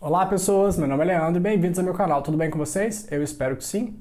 Olá pessoas, meu nome é Leandro e bem-vindos ao meu canal, tudo bem com vocês? Eu espero que sim.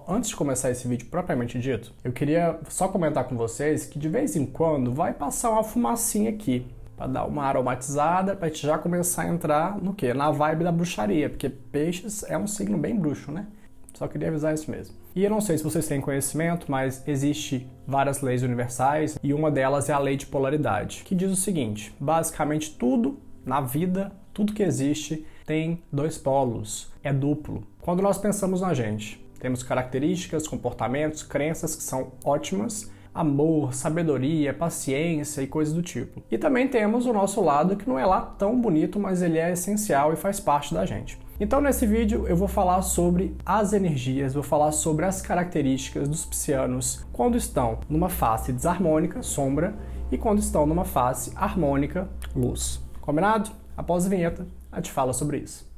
Antes de começar esse vídeo propriamente dito, eu queria só comentar com vocês que de vez em quando vai passar uma fumacinha aqui, para dar uma aromatizada, para a gente já começar a entrar no quê? Na vibe da bruxaria, porque peixes é um signo bem bruxo, né? Só queria avisar isso mesmo. E eu não sei se vocês têm conhecimento, mas existe várias leis universais e uma delas é a lei de polaridade, que diz o seguinte: basicamente tudo na vida, tudo que existe tem dois polos, é duplo. Quando nós pensamos na gente, temos características, comportamentos, crenças que são ótimas, amor, sabedoria, paciência e coisas do tipo. E também temos o nosso lado que não é lá tão bonito, mas ele é essencial e faz parte da gente. Então nesse vídeo eu vou falar sobre as energias, vou falar sobre as características dos piscianos quando estão numa face desarmônica, sombra, e quando estão numa face harmônica, luz. Combinado? Após a vinheta, a gente fala sobre isso.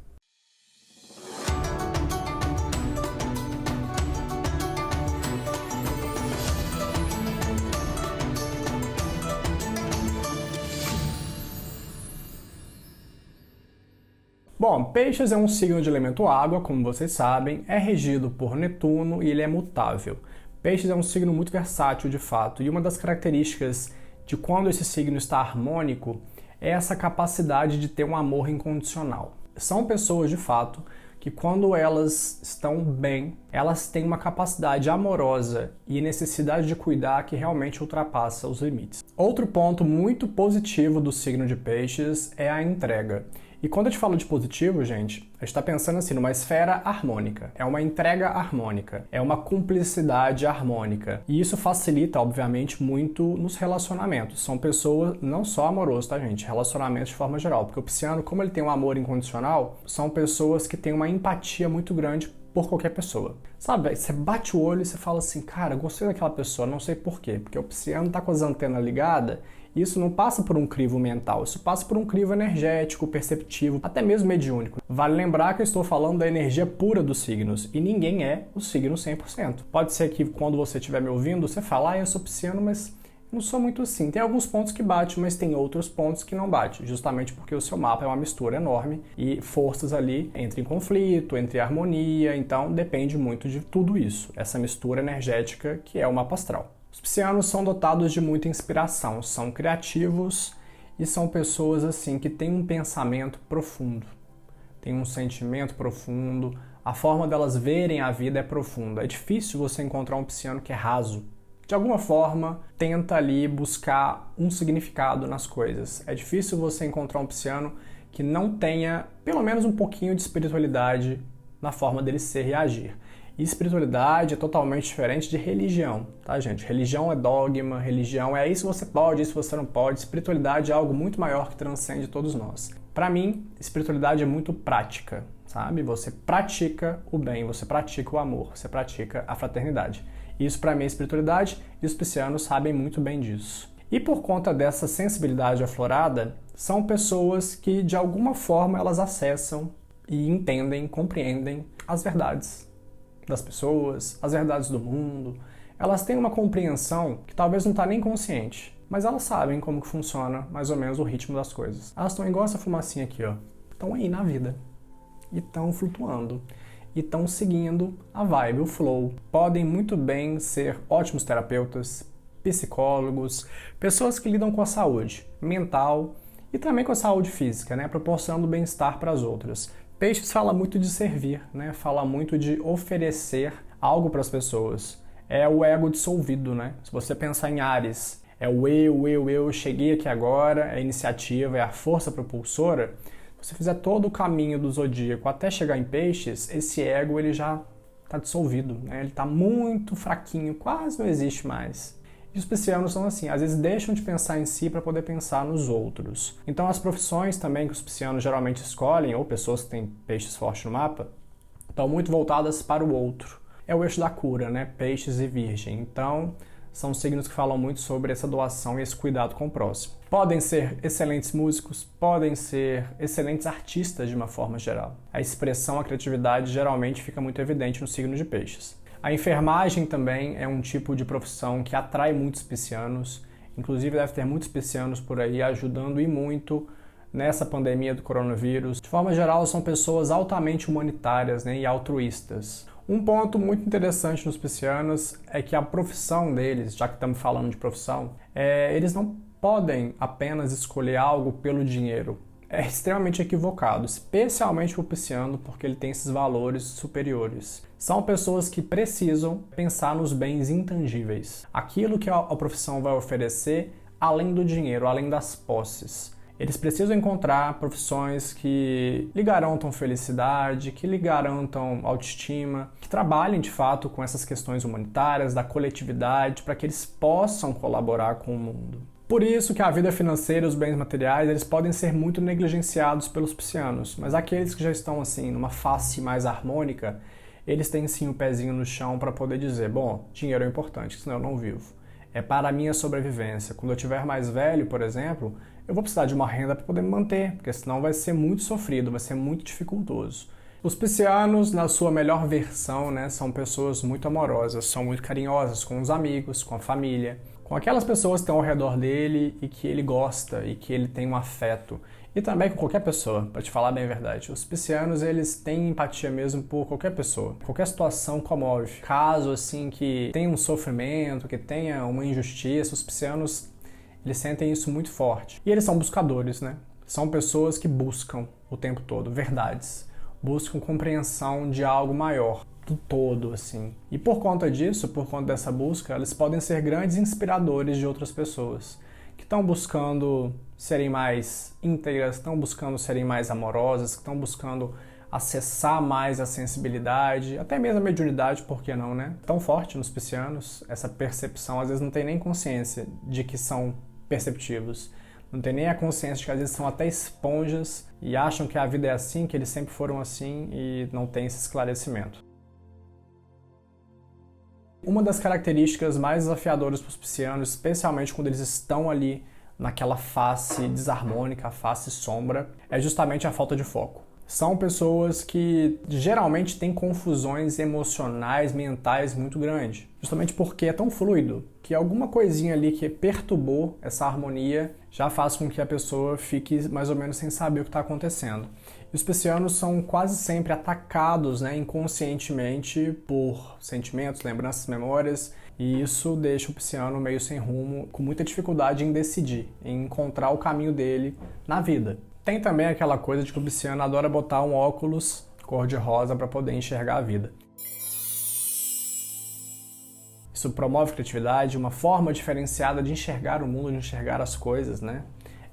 Bom, Peixes é um signo de elemento água, como vocês sabem, é regido por Netuno e ele é mutável. Peixes é um signo muito versátil de fato, e uma das características de quando esse signo está harmônico é essa capacidade de ter um amor incondicional. São pessoas de fato que quando elas estão bem, elas têm uma capacidade amorosa e necessidade de cuidar que realmente ultrapassa os limites. Outro ponto muito positivo do signo de Peixes é a entrega. E quando a gente fala de positivo, gente, a gente está pensando assim numa esfera harmônica. É uma entrega harmônica, é uma cumplicidade harmônica. E isso facilita, obviamente, muito nos relacionamentos. São pessoas, não só amorosas, tá, gente? Relacionamentos de forma geral. Porque o pisciano, como ele tem um amor incondicional, são pessoas que têm uma empatia muito grande por qualquer pessoa. Sabe, você bate o olho e você fala assim, cara, gostei daquela pessoa, não sei por quê. Porque o pisciano tá com as antenas ligadas e isso não passa por um crivo mental, isso passa por um crivo energético, perceptivo, até mesmo mediúnico. Vale lembrar que eu estou falando da energia pura dos signos e ninguém é o signo 100%. Pode ser que quando você estiver me ouvindo, você fala, eu sou pisciano, mas não sou muito assim. Tem alguns pontos que bate, mas tem outros pontos que não bate, justamente porque o seu mapa é uma mistura enorme e forças ali entram em conflito, entram em harmonia, então depende muito de tudo isso, essa mistura energética que é o mapa astral. Os piscianos são dotados de muita inspiração, são criativos e são pessoas assim que têm um pensamento profundo, têm um sentimento profundo, a forma delas verem a vida é profunda. É difícil você encontrar um pisciano que é raso. De alguma forma, tenta ali buscar um significado nas coisas. É difícil você encontrar um pisciano que não tenha pelo menos um pouquinho de espiritualidade na forma dele ser e agir. E espiritualidade é totalmente diferente de religião, tá, gente? Religião é dogma, religião é isso você pode, isso você não pode. Espiritualidade é algo muito maior que transcende todos nós. Para mim, espiritualidade é muito prática, sabe? Você pratica o bem, você pratica o amor, você pratica a fraternidade. Isso para mim é espiritualidade e os piscianos sabem muito bem disso. E por conta dessa sensibilidade aflorada, são pessoas que de alguma forma elas acessam e entendem, compreendem as verdades das pessoas, as verdades do mundo. Elas têm uma compreensão que talvez não está nem consciente, mas elas sabem como que funciona mais ou menos o ritmo das coisas. Elas estão igual essa fumacinha aqui, ó. Estão aí na vida e estão flutuando e estão seguindo a vibe, o flow. Podem muito bem ser ótimos terapeutas, psicólogos, pessoas que lidam com a saúde mental e também com a saúde física, né, proporcionando bem-estar para as outras. Peixes fala muito de servir, né? Fala muito de oferecer algo para as pessoas. É o ego dissolvido, né? Se você pensar em Áries, é o eu, cheguei aqui agora, é a iniciativa, é a força propulsora. Se você fizer todo o caminho do zodíaco até chegar em Peixes, esse ego ele já está dissolvido, né? Ele está muito fraquinho, quase não existe mais. E os piscianos são assim, às vezes deixam de pensar em si para poder pensar nos outros. Então as profissões também que os piscianos geralmente escolhem, ou pessoas que têm peixes fortes no mapa, estão muito voltadas para o outro. É o eixo da cura, né? Peixes e virgem. Então são signos que falam muito sobre essa doação e esse cuidado com o próximo. Podem ser excelentes músicos, podem ser excelentes artistas de uma forma geral. A expressão, a criatividade geralmente fica muito evidente no signo de Peixes. A enfermagem também é um tipo de profissão que atrai muitos piscianos, inclusive deve ter muitos piscianos por aí ajudando e muito nessa pandemia do coronavírus. De forma geral, são pessoas altamente humanitárias, né, e altruístas. Um ponto muito interessante nos piscianos é que a profissão deles, já que estamos falando de profissão, eles não podem apenas escolher algo pelo dinheiro. É extremamente equivocado, especialmente para o pisciano, porque ele tem esses valores superiores. São pessoas que precisam pensar nos bens intangíveis, aquilo que a profissão vai oferecer além do dinheiro, além das posses. Eles precisam encontrar profissões que lhe garantam felicidade, que lhe garantam autoestima, que trabalhem de fato com essas questões humanitárias, da coletividade, para que eles possam colaborar com o mundo. Por isso que a vida financeira e os bens materiais eles podem ser muito negligenciados pelos piscianos, mas aqueles que já estão assim numa face mais harmônica, eles têm sim o pezinho no chão para poder dizer, bom, dinheiro é importante, senão eu não vivo. É para a minha sobrevivência. Quando eu tiver mais velho, por exemplo, eu vou precisar de uma renda para poder me manter, porque senão vai ser muito sofrido, vai ser muito dificultoso. Os piscianos, na sua melhor versão, né, são pessoas muito amorosas, são muito carinhosas com os amigos, com a família, com aquelas pessoas que estão ao redor dele e que ele gosta e que ele tem um afeto. E também com qualquer pessoa, para te falar bem a verdade. Os piscianos, eles têm empatia mesmo por qualquer pessoa. Qualquer situação comove. Caso, assim, que tenha um sofrimento, que tenha uma injustiça, os piscianos, eles sentem isso muito forte. E eles são buscadores, né? São pessoas que buscam o tempo todo verdades. Buscam compreensão de algo maior, do todo, assim. E por conta disso, por conta dessa busca, eles podem ser grandes inspiradores de outras pessoas que estão buscando serem mais íntegras, estão buscando serem mais amorosas, que estão buscando acessar mais a sensibilidade, até mesmo a mediunidade, por que não, né? Tão forte nos piscianos, essa percepção, às vezes não tem nem consciência de que são perceptivos. Não tem nem a consciência de que às vezes são até esponjas e acham que a vida é assim, que eles sempre foram assim e não tem esse esclarecimento. Uma das características mais desafiadoras para os piscianos, especialmente quando eles estão ali naquela face desarmônica, a face sombra, é justamente a falta de foco. São pessoas que geralmente têm confusões emocionais, mentais muito grandes, justamente porque é tão fluido que alguma coisinha ali que perturbou essa harmonia já faz com que a pessoa fique mais ou menos sem saber o que está acontecendo. E os piscianos são quase sempre atacados, né, inconscientemente por sentimentos, lembranças, memórias, e isso deixa o pisciano meio sem rumo, com muita dificuldade em decidir, em encontrar o caminho dele na vida. Tem também aquela coisa de que o pisciano adora botar um óculos cor-de-rosa para poder enxergar a vida. Isso promove criatividade, uma forma diferenciada de enxergar o mundo, de enxergar as coisas, né?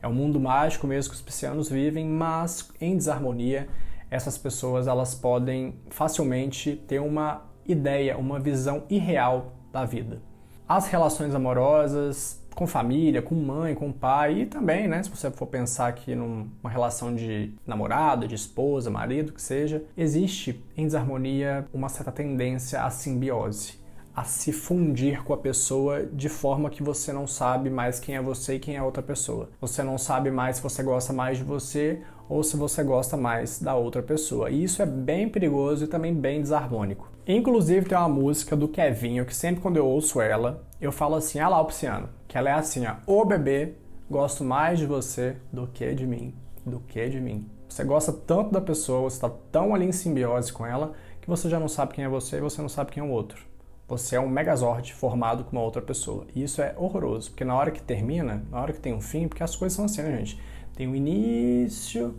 É um mundo mágico mesmo que os piscianos vivem, mas em desarmonia, essas pessoas elas podem facilmente ter uma ideia, uma visão irreal da vida. As relações amorosas, com família, com mãe, com pai e também, né, se você for pensar aqui numa relação de namorado, de esposa, marido, que seja, existe em desarmonia uma certa tendência à simbiose, a se fundir com a pessoa de forma que você não sabe mais quem é você e quem é a outra pessoa. Você não sabe mais se você gosta mais de você ou se você gosta mais da outra pessoa. E isso é bem perigoso e também bem desarmônico. Inclusive tem uma música do Kevinho que sempre quando eu ouço ela, eu falo assim, ah lá o pisciano, que ela é assim, ó, ô bebê, gosto mais de você do que de mim, do que de mim. Você gosta tanto da pessoa, você está tão ali em simbiose com ela, que você já não sabe quem é você e você não sabe quem é o outro. Você é um megazord formado com uma outra pessoa. E isso é horroroso, porque na hora que termina, na hora que tem um fim, porque as coisas são assim, né, gente? Tem o início,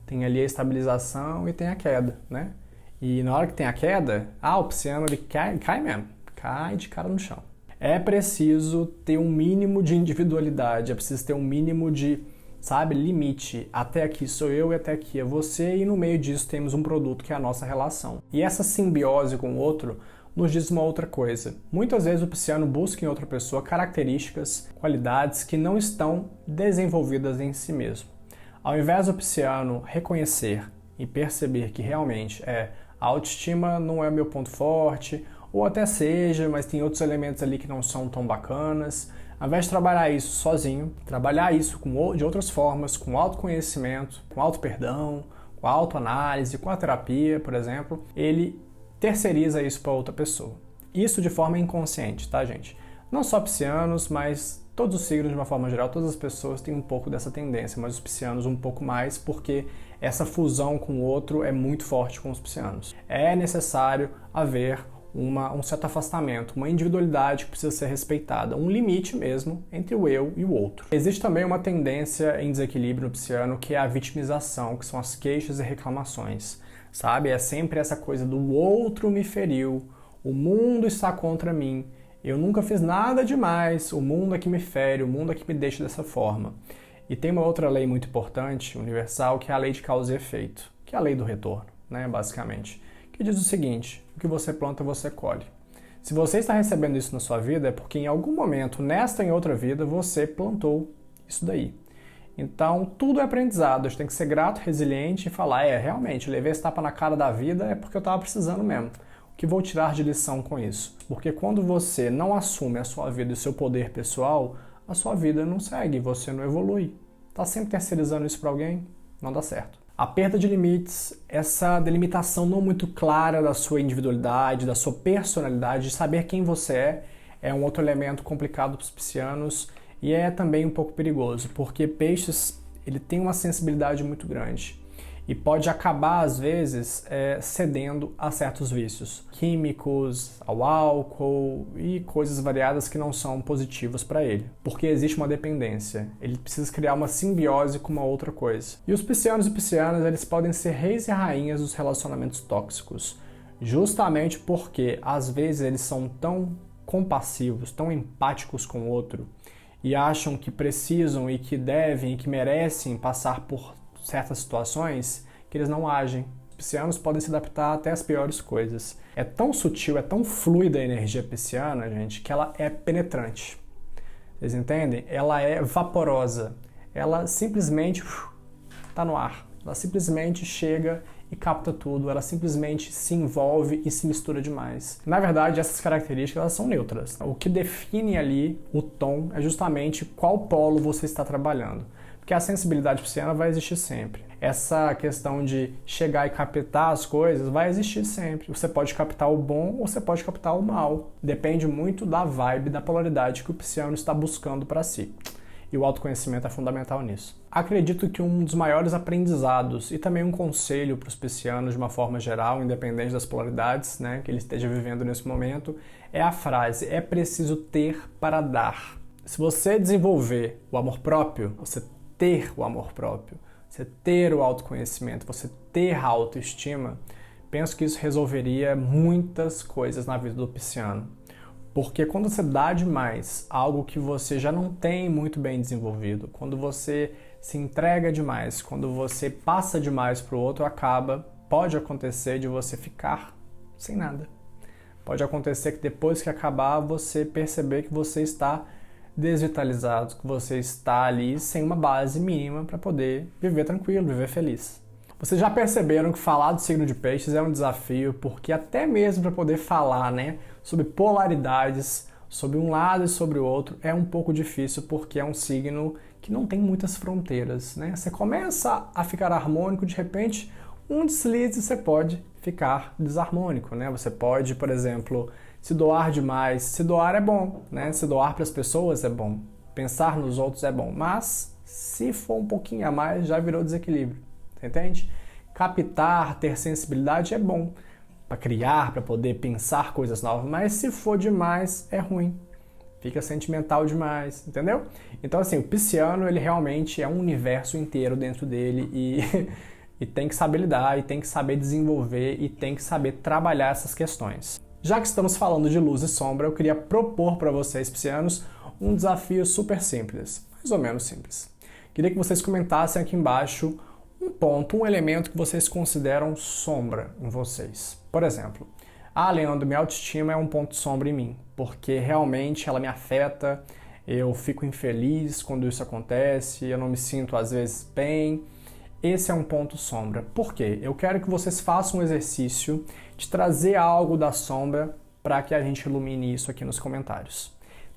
tem ali a estabilização e tem a queda, né? E na hora que tem a queda, o pisciano ele cai mesmo, cai de cara no chão. É preciso ter um mínimo de individualidade, é preciso ter um mínimo de, sabe, limite. Até aqui sou eu e até aqui é você, e no meio disso temos um produto que é a nossa relação. E essa simbiose com o outro nos diz uma outra coisa. Muitas vezes o pisciano busca em outra pessoa características, qualidades que não estão desenvolvidas em si mesmo. Ao invés do pisciano reconhecer e perceber que realmente a autoestima não é o meu ponto forte, ou até seja, mas tem outros elementos ali que não são tão bacanas, ao invés de trabalhar isso sozinho, trabalhar isso de outras formas, com autoconhecimento, com auto-perdão, com autoanálise, com a terapia, por exemplo, ele terceiriza isso para outra pessoa. Isso de forma inconsciente, tá, gente? Não só piscianos, mas Todos os signos, de uma forma geral, todas as pessoas têm um pouco dessa tendência, mas os piscianos um pouco mais, porque essa fusão com o outro é muito forte com os piscianos. É necessário haver um certo afastamento, uma individualidade que precisa ser respeitada, um limite mesmo entre o eu e o outro. Existe também uma tendência em desequilíbrio no pisciano, que é a vitimização, que são as queixas e reclamações, sabe? É sempre essa coisa do outro me feriu, o mundo está contra mim, eu nunca fiz nada demais, o mundo é que me fere, o mundo é que me deixa dessa forma. E tem uma outra lei muito importante, universal, que é a lei de causa e efeito, que é a lei do retorno, né, basicamente, que diz o seguinte: o que você planta, você colhe. Se você está recebendo isso na sua vida, é porque em algum momento, nesta ou em outra vida, você plantou isso daí. Então, tudo é aprendizado, a gente tem que ser grato, resiliente e falar, realmente, levei esse tapa na cara da vida é porque eu estava precisando mesmo. O que vou tirar de lição com isso? Porque quando você não assume a sua vida e o seu poder pessoal, a sua vida não segue, você não evolui. Tá sempre terceirizando isso para alguém? Não dá certo. A perda de limites, essa delimitação não muito clara da sua individualidade, da sua personalidade, de saber quem você é um outro elemento complicado para os piscianos e é também um pouco perigoso, porque peixes ele tem uma sensibilidade muito grande e pode acabar, às vezes, cedendo a certos vícios químicos, ao álcool e coisas variadas que não são positivas para ele, porque existe uma dependência, ele precisa criar uma simbiose com uma outra coisa. E os piscianos e piscianas, eles podem ser reis e rainhas dos relacionamentos tóxicos, justamente porque, às vezes, eles são tão compassivos, tão empáticos com o outro e acham que precisam e que devem e que merecem passar por certas situações que eles não agem. Os piscianos podem se adaptar até às piores coisas. É tão sutil, é tão fluida a energia pisciana, gente, que ela é penetrante. Vocês entendem? Ela é vaporosa. Ela simplesmente está no ar. Ela simplesmente chega e capta tudo. Ela simplesmente se envolve e se mistura demais. Na verdade, essas características elas são neutras. O que define ali o tom é justamente qual polo você está trabalhando. Porque a sensibilidade pisciana vai existir sempre. Essa questão de chegar e captar as coisas vai existir sempre. Você pode captar o bom ou você pode captar o mal. Depende muito da vibe, da polaridade que o pisciano está buscando para si. E o autoconhecimento é fundamental nisso. Acredito que um dos maiores aprendizados e também um conselho para os piscianos de uma forma geral, independente das polaridades, né, que ele esteja vivendo nesse momento, é a frase: é preciso ter para dar. Se você desenvolver o amor próprio, você ter o amor próprio, você ter o autoconhecimento, você ter a autoestima, penso que isso resolveria muitas coisas na vida do pisciano. Porque quando você dá demais algo que você já não tem muito bem desenvolvido, quando você se entrega demais, quando você passa demais para o outro, pode acontecer de você ficar sem nada. Pode acontecer que depois que acabar, você perceber que você está desvitalizado, que você está ali sem uma base mínima para poder viver tranquilo, viver feliz. Vocês já perceberam que falar do signo de peixes é um desafio, porque até mesmo para poder falar, sobre polaridades, sobre um lado e sobre o outro, é um pouco difícil, porque é um signo que não tem muitas fronteiras, Você começa a ficar harmônico, de repente, um deslize você pode ficar desarmônico, Você pode, por exemplo, se doar demais. Se doar é bom, Se doar para as pessoas é bom. Pensar nos outros é bom. Mas, se for um pouquinho a mais, já virou desequilíbrio. Você entende? Captar, ter sensibilidade é bom. Para criar, para poder pensar coisas novas. Mas se for demais, é ruim. Fica sentimental demais, entendeu? Então, assim, o pisciano, ele realmente é um universo inteiro dentro dele e tem que saber lidar, e tem que saber desenvolver, e tem que saber trabalhar essas questões. Já que estamos falando de luz e sombra, eu queria propor para vocês, piscianos, um desafio super simples, mais ou menos simples. Queria que vocês comentassem aqui embaixo um ponto, um elemento que vocês consideram sombra em vocês. Por exemplo, Leandro, minha autoestima é um ponto sombra em mim, porque realmente ela me afeta, eu fico infeliz quando isso acontece, eu não me sinto às vezes bem. Esse é um ponto sombra. Por quê? Eu quero que vocês façam um exercício de trazer algo da sombra para que a gente ilumine isso aqui nos comentários.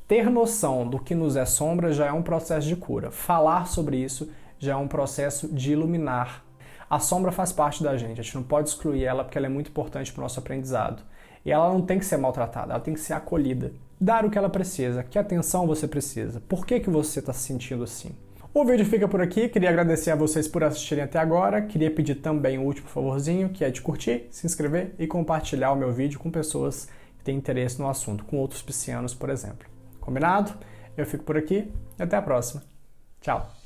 Ter noção do que nos é sombra já é um processo de cura. Falar sobre isso já é um processo de iluminar. A sombra faz parte da gente não pode excluir ela porque ela é muito importante para o nosso aprendizado. E ela não tem que ser maltratada, ela tem que ser acolhida. Dar o que ela precisa, que atenção você precisa, por que você está se sentindo assim. O vídeo fica por aqui, queria agradecer a vocês por assistirem até agora, queria pedir também um último favorzinho, que é de curtir, se inscrever e compartilhar o meu vídeo com pessoas que têm interesse no assunto, com outros piscianos, por exemplo. Combinado? Eu fico por aqui e até a próxima. Tchau!